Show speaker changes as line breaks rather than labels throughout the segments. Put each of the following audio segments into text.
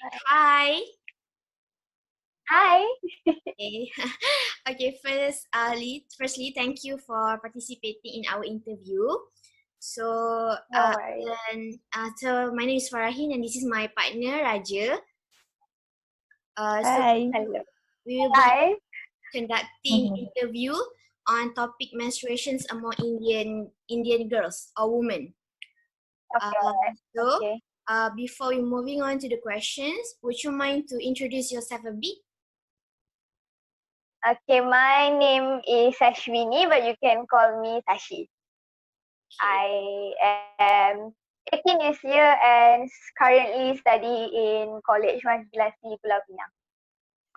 Hi.
Hi.
Okay. Okay. Firstly, thank you for participating in our interview. So,
No worries.
so my name is Farahin, and this is my partner Raja. So
Hi.
Hello.
we will be
Hi.
conducting
Mhm.
interview on topic menstruations among Indian girls or women.
Okay.
So,
Okay.
before we moving on to the questions, would you mind to introduce yourself a bit?
Okay. My name is Ashwini, but you can call me Tashi.
Okay.
I am 18 this year and currently study in College Majlasi Pulau Pinang.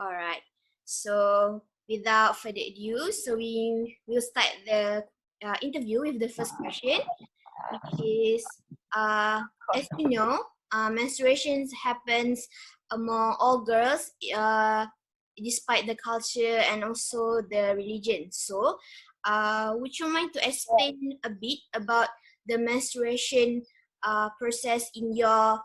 All right. So without further ado, so we will start the interview with the first question, which is, as you know, menstruation happens among all girls, despite the culture and also the religion. So, would you mind to explain a bit about the menstruation process in your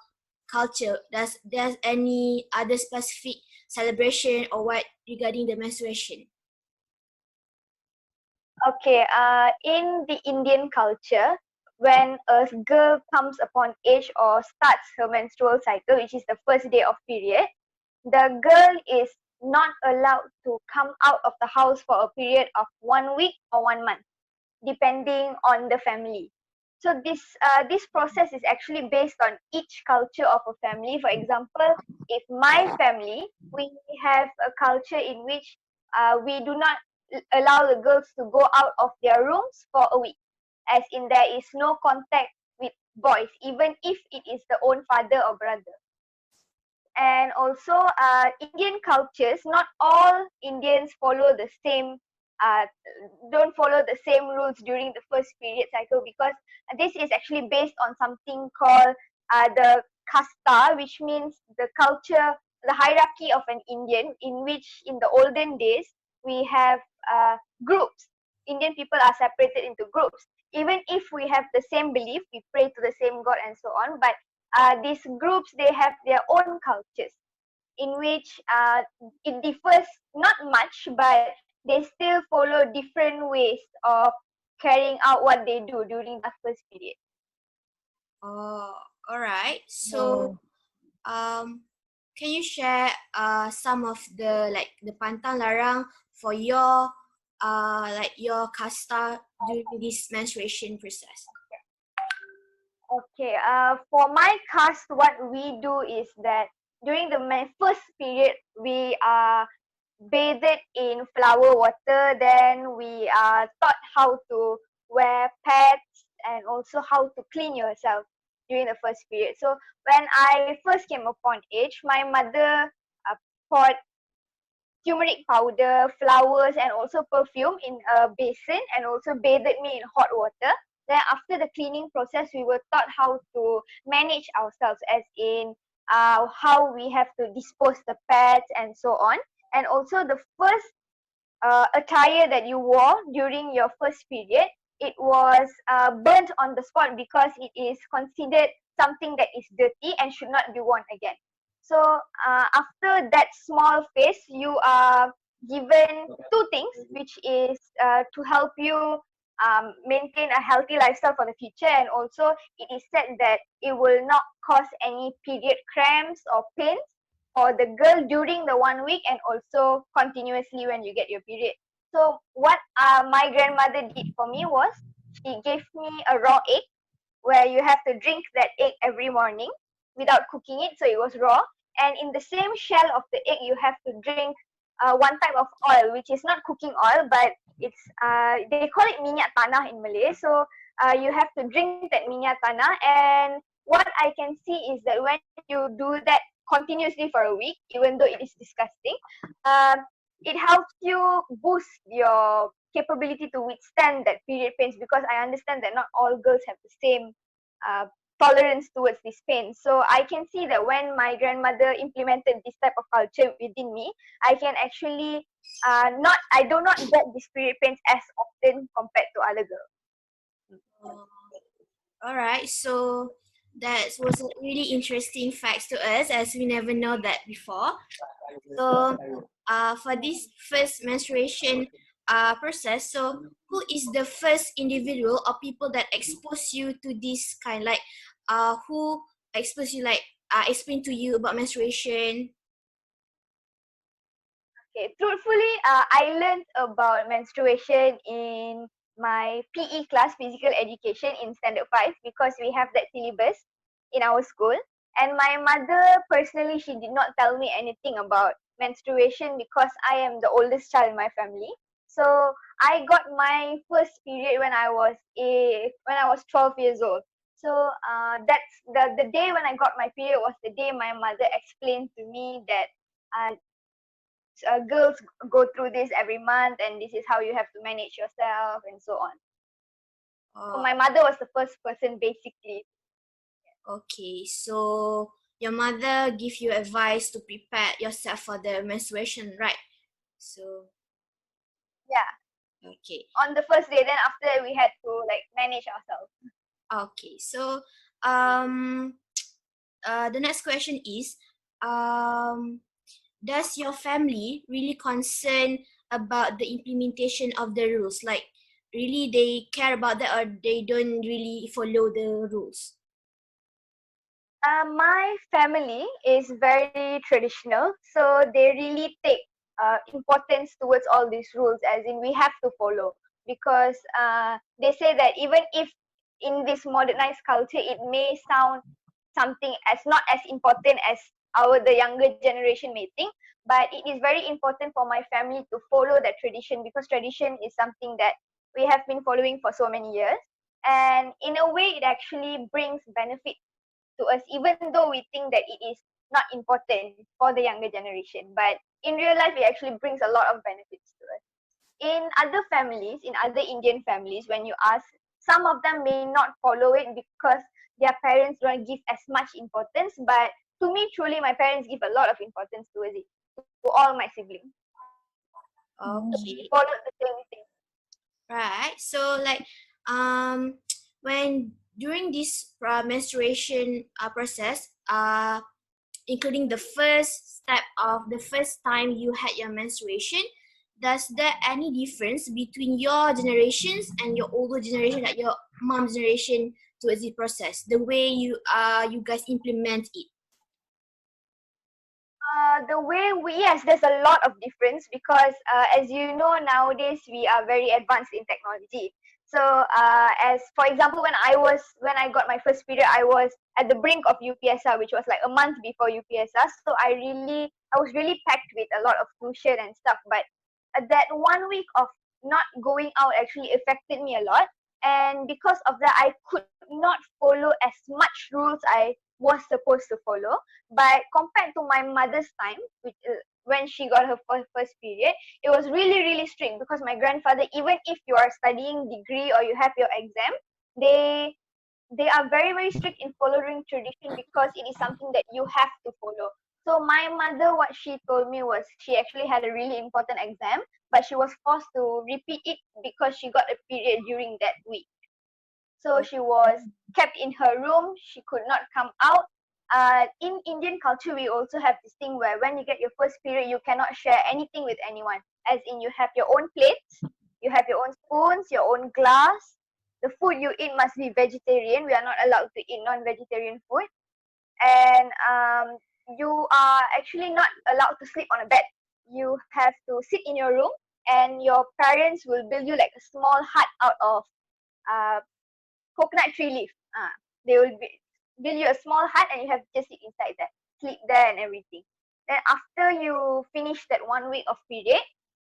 culture? Does there's any other specific celebration or what regarding the menstruation?
Okay. In the Indian culture, when a girl comes upon age or starts her menstrual cycle, which is the first day of period, the girl is not allowed to come out of the house for a period of 1 week or 1 month, depending on the family. So this process is actually based on each culture of a family. For example, if my family, we have a culture in which we do not allow the girls to go out of their rooms for a week, as in there is no contact with boys, even if it is the own father or brother. And also Indian cultures, not all Indians follow the same uh, don't follow the same rules during the first period cycle, because this is actually based on something called the kasta, which means the culture, the hierarchy of an Indian, in which in the olden days we have groups. Indian people are separated into groups. Even if we have the same belief, we pray to the same god and so on, but these groups, they have their own cultures in which it differs not much, but they still follow different ways of carrying out what they do during the first period.
Oh, all right. So,
Oh,
um, can you share some of the like the pantang larang for your like your kasta during this menstruation process?
Okay, for my cast, what we do is that during the first period, we are bathed in flower water. Then we are taught how to wear pads and also how to clean yourself during the first period. So when I first came upon age, my mother poured turmeric powder, flowers, and also perfume in a basin, and also bathed me in hot water. Then after the cleaning process, we were taught how to manage ourselves, as in how we have to dispose the pads and so on. And also the first attire that you wore during your first period, it was burnt on the spot, because it is considered something that is dirty and should not be worn again. So after that small phase, you are given two things, which is to help you maintain a healthy lifestyle for the future, and also it is said that it will not cause any period cramps or pains for the girl during the 1 week, and also continuously when you get your period. So what my grandmother did for me was, she gave me a raw egg, where you have to drink that egg every morning without cooking it, so it was raw. And in the same shell of the egg, you have to drink one type of oil, which is not cooking oil, but it's they call it minyak tanah in Malay. So you have to drink that minyak tanah. And what I can see is that when you do that continuously for a week, even though it is disgusting, um, it helps you boost your capability to withstand that period pains, because I understand that not all girls have the same uh, tolerance towards this pain. So I can see that when my grandmother implemented this type of culture within me, I can actually not I do not get this period pains as often compared to other girls.
Oh, all right. So, That was a really interesting facts to us as we never know that before. So, for this first menstruation process, so who is the first individual or people that expose you to this kind, like, who expose you, like, explain to you about menstruation?
Okay, truthfully, I learned about menstruation in my PE class, physical education in standard 5, because we have that syllabus in our school. And my mother personally, she did not tell me anything about menstruation because I am the oldest child in my family. So I got my first period when I was 12 years old. So that's the day when I got my period was the day my mother explained to me that girls go through this every month and this is how you have to manage yourself and so on. So
Oh,
my mother was the first person basically.
okay. So your mother give you advice to prepare yourself for the menstruation, right? So,
Yeah,
okay.
on the first day, then after that we had to like manage ourselves.
Okay. So, um, the next question is, um, does your family really concern about the implementation of the rules? Like, really they care about that, or they don't really follow the rules?
My family is very traditional, so they really take importance towards all these rules, as in we have to follow, because they say that even if in this modernized culture it may sound something as not as important as the younger generation may think, but it is very important for my family to follow that tradition, because tradition is something that we have been following for so many years, and in a way it actually brings benefit to us, even though we think that it is not important for the younger generation, but in real life it actually brings a lot of benefits to us. In other families, in other Indian families, when you ask, some of them may not follow it because their parents don't give as much importance. But to me, truly, my parents give a lot of importance towards it, to all my siblings. So we
Okay.
followed the same thing.
Right. So, like, when during this menstruation process, including the first step of the first time you had your menstruation, does there any difference between your generations and your older generation, like your mom's generation, towards the process, the way you guys implement it?
The way we, yes, there's a lot of difference because as you know, nowadays we are very advanced in technology. So as for example, when I got my first period, I was at the brink of UPSR, which was like a month before UPSR. So I was really packed with a lot of tuition and stuff. But that 1 week of not going out actually affected me a lot, and because of that, I could not follow as much rules I was supposed to follow. But compared to my mother's time, when she got her first period, it was really, really strict, because my grandfather, even if you are studying degree or you have your exam, they they are very, very strict in following tradition, because it is something that you have to follow. So my mother, what she told me was she actually had a really important exam, but she was forced to repeat it because she got a period during that week. So
Oh,
she was kept in her room. She could not come out. In Indian culture, we also have this thing where when you get your first period, you cannot share anything with anyone. As in, you have your own plates, you have your own spoons, your own glass. The food you eat must be vegetarian. We are not allowed to eat non-vegetarian food, and you are actually not allowed to sleep on a bed. You have to sit in your room, and your parents will build you like a small hut out of uh, coconut tree leaf. They will build you a small hut and you have to just sit inside there, sleep there and everything. Then after you finish that 1 week of period,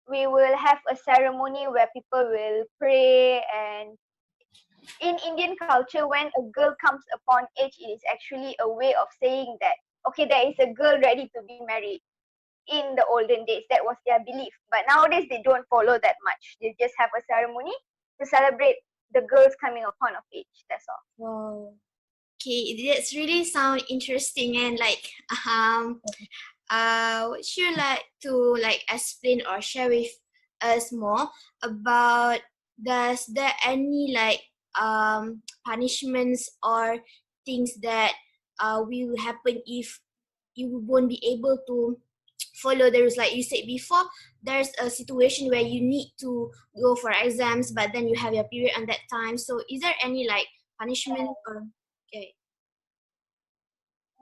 we will have a ceremony where people will pray. And in Indian culture, when a girl comes upon age, it is actually a way of saying that, okay, there is a girl ready to be married. In the olden days, that was their belief. But nowadays, they don't follow that much. They just have a ceremony to celebrate the girls coming upon of age. That's all.
wow. Okay, that's really sound interesting, and like, would you like to, like, explain or share with us more about, does there any, like, punishments or things that will happen if you won't be able to follow the rules. Like you said before, there's a situation where you need to go for exams, but then you have your period on that time. So is there any like punishment or okay?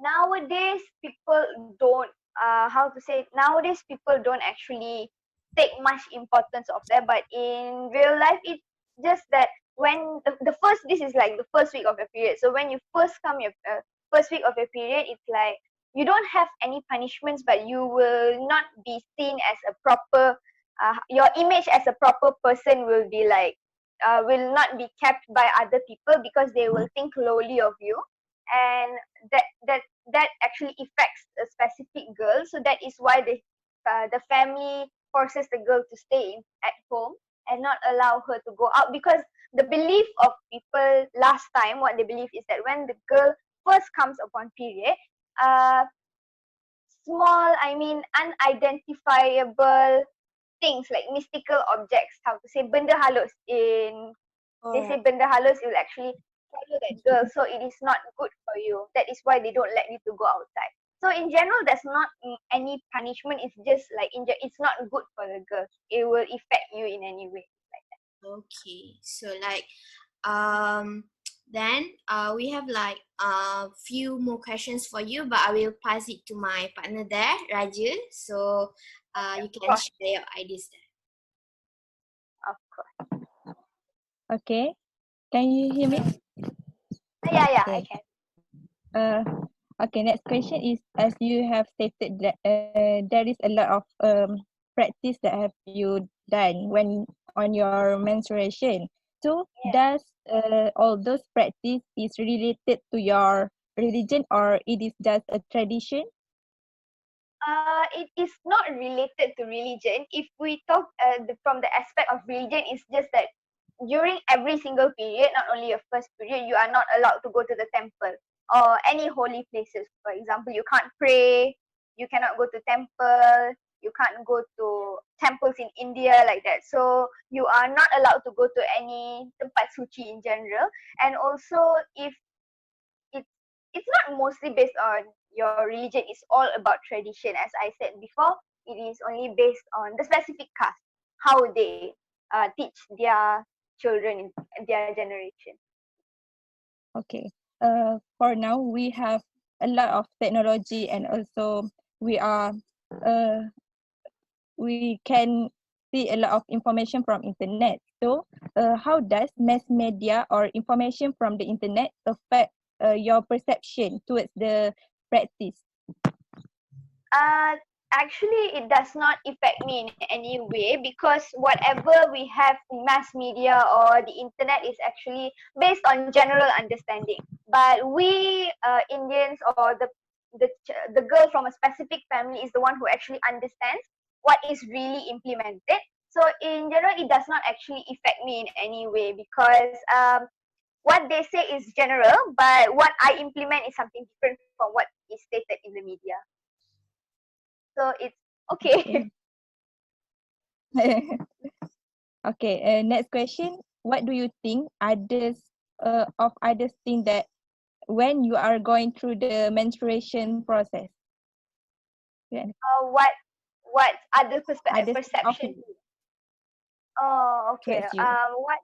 Nowadays people don't how to say it? Nowadays people don't actually take much importance of that, but in real life it's just that when the first, this is like the first week of your period, so when you first come your first week of your period, it's like you don't have any punishments, but you will not be seen as a proper your image as a proper person will be like will not be kept by other people because they will think lowly of you, and that that that actually affects a specific girl. So that is why the family forces the girl to stay at home and not allow her to go out, because the belief of people last time, what they believe is that when the girl first comes upon period, uh small, I mean unidentifiable things like mystical objects, how to say, benda halus in, they say
Alright.
benda halus will actually follow that girl, so it is not good for you. That is why they don't let you to go outside. So in general, there's not any punishment. It's just like it's not good for the girl. It will affect you in any way.
Okay. So like then we have like a few more questions for you, but I will pass it to my partner there, Raju. So you
Of
can
course,
share your ideas there.
of course.
Okay, can you hear me?
Yeah, I
Okay.
can.
Uh, okay. Next question is, as you have stated that there is a lot of practice that have you done when on your menstruation. So
Yeah.
does all those practice is related to your religion, or it is just a tradition?
It is not related to religion. If we talk from the aspect of religion, it's just that during every single period, not only your first period, you are not allowed to go to the temple or any holy places. For example, you can't pray, you cannot go to temple, you can't go to temples in India like that. So you are not allowed to go to any tempat suci in general. And also, if it's it's not mostly based on your religion, it's all about tradition. As I said before, it is only based on the specific caste, how they teach their children in their generation.
Okay. For now we have a lot of technology, and also we are uh we can see a lot of information from internet. So, how does mass media or information from the internet affect your perception towards the practice?
Uh, Actually, it does not affect me in any way, because whatever we have in mass media or the internet is actually based on general understanding. But we Indians, or the girl from a specific family is the one who actually understands what is really implemented. So in general, it does not actually affect me in any way, because what they say is general, but what I implement is something different from what is stated in the media. So it's okay.
Okay. Okay. Next question. What do you think others think that when you are going through the menstruation process? Yeah.
What other
Others think of
perception?
it
Oh, okay.
towards you.
What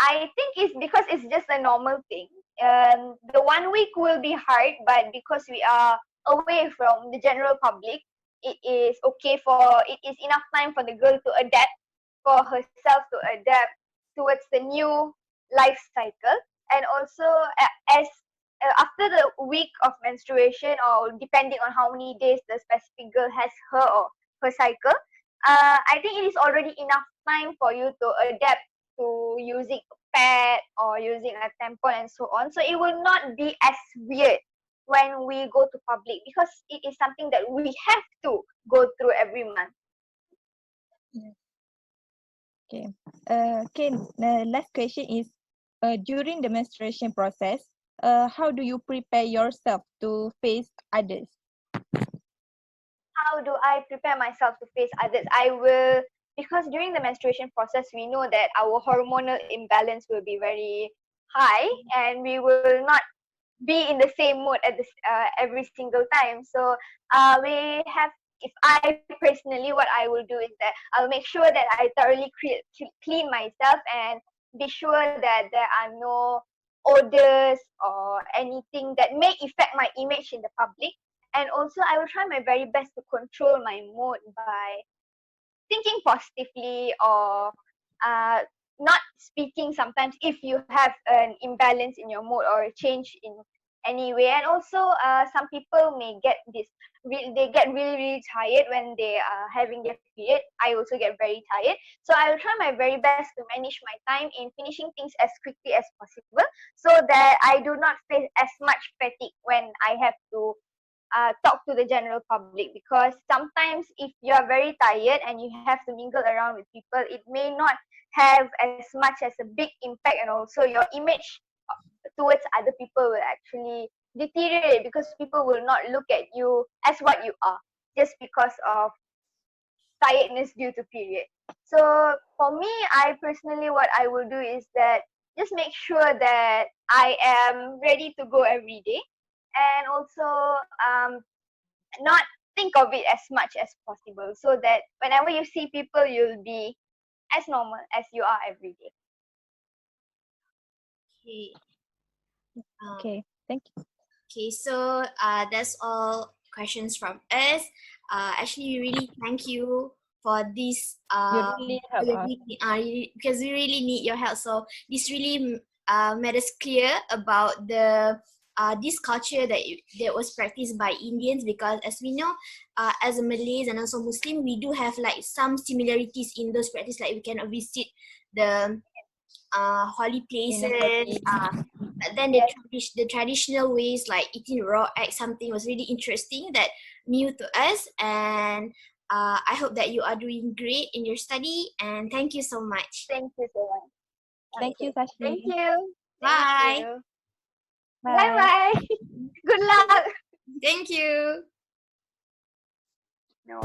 I think is because it's just a normal thing. The 1 week will be hard, but because we are away from the general public, it is okay for it is enough time for the girl to adapt, for herself to adapt towards the new life cycle. And also, as after the week of menstruation, or depending on how many days the specific girl has her or her cycle, I think it is already enough time for you to adapt to using a pad or using a tampon and so on. So it will not be as weird when we go to public, because it is something that we have to go through every month.
Okay. Okay. Last question is, during the menstruation process, how do you prepare yourself to face others?
How do I prepare myself to face others? I will, because during the menstruation process, we know that our hormonal imbalance will be very high, and we will not be in the same mood at this every single time. So we have. If I personally, what I will do is that I'll make sure that I thoroughly clean myself and be sure that there are no odors or anything that may affect my image in the public. And also, I will try my very best to control my mood by thinking positively or uh, not speaking sometimes if you have an imbalance in your mood or a change in any way. And also some people may get this they get really really tired when they are having their period. I also get very tired, so I will try my very best to manage my time in finishing things as quickly as possible so that I do not face as much fatigue when I have to talk to the general public, because sometimes if you are very tired and you have to mingle around with people, it may not have as much as a big impact, and also your image towards other people will actually deteriorate because people will not look at you as what you are just because of tiredness due to period. So for me, I personally, what I will do is that just make sure that I am ready to go every day, and also not think of it as much as possible, so that whenever you see people, you'll be as normal as you are every day.
Okay.
Okay, thank you.
Okay, so that's all questions from us. Actually, we really thank you for this.
You really help us.
Because we really need your help. So this really made us clear about the this culture that was practiced by Indians, because as we know, as a Malays and also Muslim, we do have like some similarities in those practices. Like we cannot visit the holy places. But then the traditional ways like eating raw egg, something was really interesting that new to us. And I hope that you are doing great in your study. And thank you so much.
Thank you so much.
Thank you,
Thank
Sashi.
you.
Bye.
Thank you.
Bye.
Bye. Good luck.
Thank you.
No.